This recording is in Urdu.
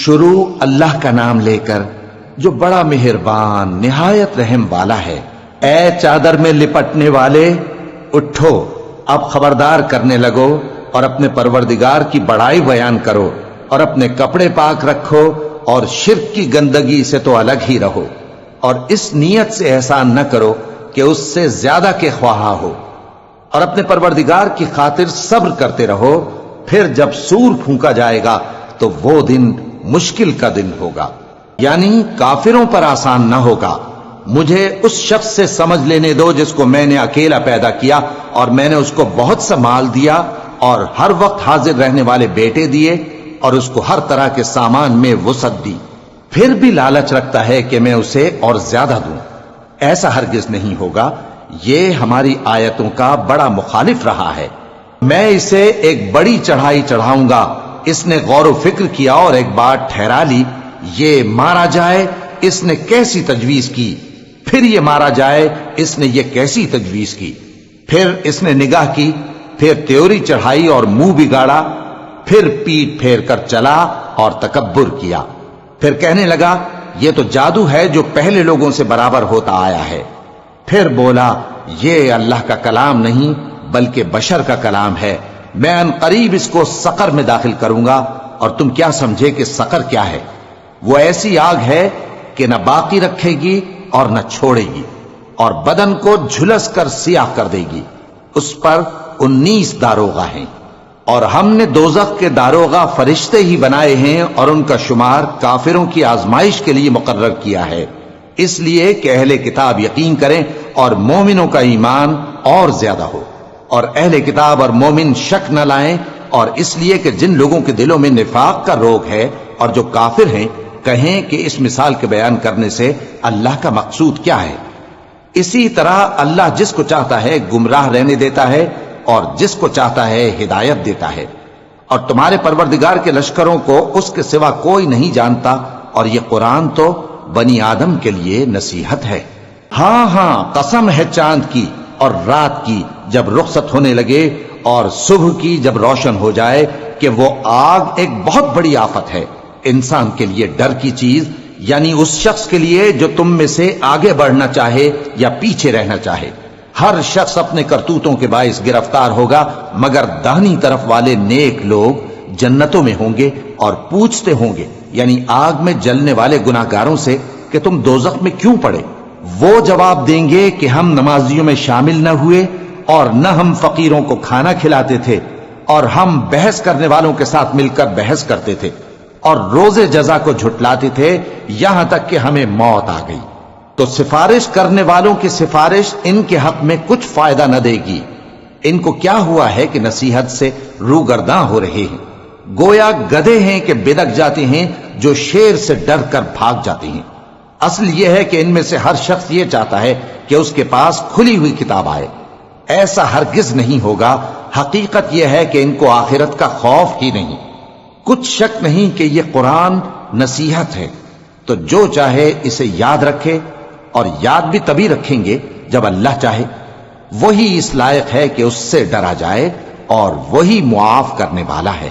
شروع اللہ کا نام لے کر جو بڑا مہربان نہایت رحم والا ہے۔ اے چادر میں لپٹنے والے، اٹھو، اب خبردار کرنے لگو اور اپنے پروردگار کی بڑائی بیان کرو، اور اپنے کپڑے پاک رکھو اور شرک کی گندگی سے تو الگ ہی رہو، اور اس نیت سے احسان نہ کرو کہ اس سے زیادہ کے خواہاں ہو، اور اپنے پروردگار کی خاطر صبر کرتے رہو۔ پھر جب سور پھونکا جائے گا تو وہ دن مشکل کا دن ہوگا، یعنی کافروں پر آسان نہ ہوگا۔ مجھے اس شخص سے سمجھ لینے دو جس کو میں نے اکیلا پیدا کیا، اور میں نے اس کو بہت سا مال دیا اور ہر وقت حاضر رہنے والے بیٹے دیے، اور اس کو ہر طرح کے سامان میں وسعت دی، پھر بھی لالچ رکھتا ہے کہ میں اسے اور زیادہ دوں۔ ایسا ہرگز نہیں ہوگا، یہ ہماری آیتوں کا بڑا مخالف رہا ہے۔ میں اسے ایک بڑی چڑھائی چڑھاؤں گا۔ اس نے غور و فکر کیا اور ایک بات ٹھہرا لی، یہ مارا جائے، اس نے کیسی تجویز کی، پھر یہ مارا جائے، اس نے یہ کیسی تجویز کی۔ پھر اس نے نگاہ کی، پھر تیوری چڑھائی اور منہ بگاڑا، پھر پیٹ پھیر کر چلا اور تکبر کیا۔ پھر کہنے لگا یہ تو جادو ہے جو پہلے لوگوں سے برابر ہوتا آیا ہے۔ پھر بولا یہ اللہ کا کلام نہیں بلکہ بشر کا کلام ہے، میں ان قریب اس کو سقر میں داخل کروں گا، اور تم کیا سمجھے کہ سقر کیا ہے؟ وہ ایسی آگ ہے کہ نہ باقی رکھے گی اور نہ چھوڑے گی، اور بدن کو جھلس کر سیاہ کر دے گی۔ اس پر 19 داروغہ ہیں، اور ہم نے دوزخ کے داروغہ فرشتے ہی بنائے ہیں، اور ان کا شمار کافروں کی آزمائش کے لیے مقرر کیا ہے، اس لیے کہ اہل کتاب یقین کریں اور مومنوں کا ایمان اور زیادہ ہو، اور اہل کتاب اور مومن شک نہ لائیں، اور اس لیے کہ جن لوگوں کے دلوں میں نفاق کا روگ ہے اور جو کافر ہیں کہیں کہ اس مثال کے بیان کرنے سے اللہ کا مقصود کیا ہے۔ اسی طرح اللہ جس کو چاہتا ہے گمراہ رہنے دیتا ہے اور جس کو چاہتا ہے ہدایت دیتا ہے، اور تمہارے پروردگار کے لشکروں کو اس کے سوا کوئی نہیں جانتا، اور یہ قرآن تو بنی آدم کے لیے نصیحت ہے۔ ہاں ہاں، قسم ہے چاند کی اور رات کی جب رخصت ہونے لگے، اور صبح کی جب روشن ہو جائے، کہ وہ آگ ایک بہت بڑی آفت ہے، انسان کے لیے ڈر کی چیز، یعنی اس شخص کے لیے جو تم میں سے آگے بڑھنا چاہے یا پیچھے رہنا چاہے۔ ہر شخص اپنے کرتوتوں کے باعث گرفتار ہوگا، مگر داہنی طرف والے نیک لوگ جنتوں میں ہوں گے اور پوچھتے ہوں گے، یعنی آگ میں جلنے والے گناہگاروں سے، کہ تم دوزخ میں کیوں پڑے؟ وہ جواب دیں گے کہ ہم نمازیوں میں شامل نہ ہوئے، اور نہ ہم فقیروں کو کھانا کھلاتے تھے، اور ہم بحث کرنے والوں کے ساتھ مل کر بحث کرتے تھے، اور روز جزا کو جھٹلاتے تھے، یہاں تک کہ ہمیں موت آ گئی۔ تو سفارش کرنے والوں کی سفارش ان کے حق میں کچھ فائدہ نہ دے گی۔ ان کو کیا ہوا ہے کہ نصیحت سے روگرداں ہو رہے ہیں، گویا گدھے ہیں کہ بدک جاتے ہیں جو شیر سے ڈر کر بھاگ جاتے ہیں۔ اصل یہ ہے کہ ان میں سے ہر شخص یہ چاہتا ہے کہ اس کے پاس کھلی ہوئی کتاب آئے، ایسا ہرگز نہیں ہوگا۔ حقیقت یہ ہے کہ ان کو آخرت کا خوف ہی نہیں۔ کچھ شک نہیں کہ یہ قرآن نصیحت ہے، تو جو چاہے اسے یاد رکھے، اور یاد بھی تبھی رکھیں گے جب اللہ چاہے۔ وہی اس لائق ہے کہ اس سے ڈرا جائے، اور وہی معاف کرنے والا ہے۔